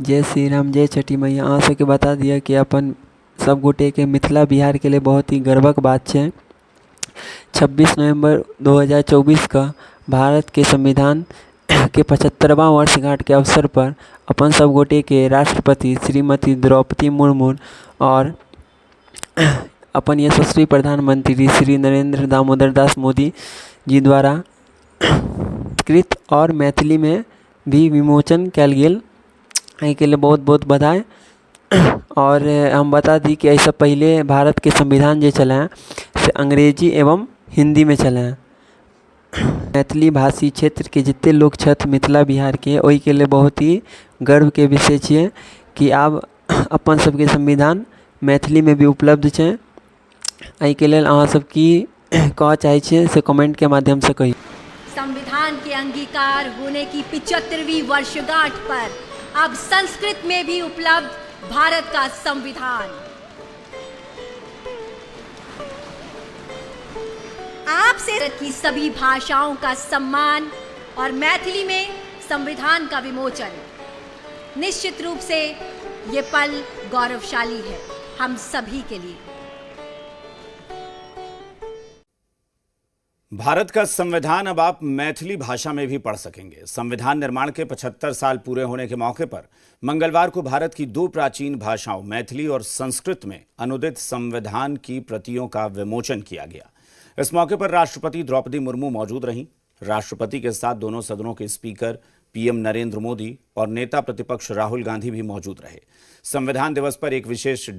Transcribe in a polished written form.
जय श्री राम, जय छठी मैया। अहाँ सबके बता दिया कि अपन सब गोटे के मिथिला बिहार के लिए बहुत ही गर्वक बात है। 26 नवंबर 2024 का भारत के संविधान के 75वां वर्षगांठ के अवसर पर अपन सब गोटे के राष्ट्रपति श्रीमती द्रौपदी मुर्मू और अपन यशस्वी प्रधानमंत्री श्री नरेंद्र दामोदर दास मोदी जी द्वारा संस्कृत और मैथिली में भी विमोचन कल गेल। एहि के लिए बहुत बहुत बधाई। और हम बता दी कि ऐसा पहले भारत के संविधान जो चले हैं से अंग्रेजी एवं हिंदी में चले हैं। मैथिली भाषी क्षेत्र के जितने लोग छथि मिथिला बिहार के, ओहि के लिए बहुत ही गर्व के विषय है कि आब अपन सबके संविधान मैथिली में भी उपलब्ध है। एहि के लेल अहाँ सब की कह चाहे छियै से कमेंट के माध्यम से कही। संविधान के अंगीकार होने की 75वीं वर्षगांठ पर अब संस्कृत में भी उपलब्ध भारत का संविधान। आपसे की सभी भाषाओं का सम्मान और मैथिली में संविधान का विमोचन, निश्चित रूप से ये पल गौरवशाली है हम सभी के लिए। भारत का संविधान अब आप मैथिली भाषा में भी पढ़ सकेंगे। संविधान निर्माण के 75 साल पूरे होने के मौके पर मंगलवार को भारत की दो प्राचीन भाषाओं मैथिली और संस्कृत में अनुदित संविधान की प्रतियों का विमोचन किया गया। इस मौके पर राष्ट्रपति द्रौपदी मुर्मू मौजूद रहीं। राष्ट्रपति के साथ दोनों सदनों के स्पीकर पीएम नरेंद्र मोदी और नेता प्रतिपक्ष राहुल गांधी भी मौजूद रहे। संविधान दिवस पर एक विशेष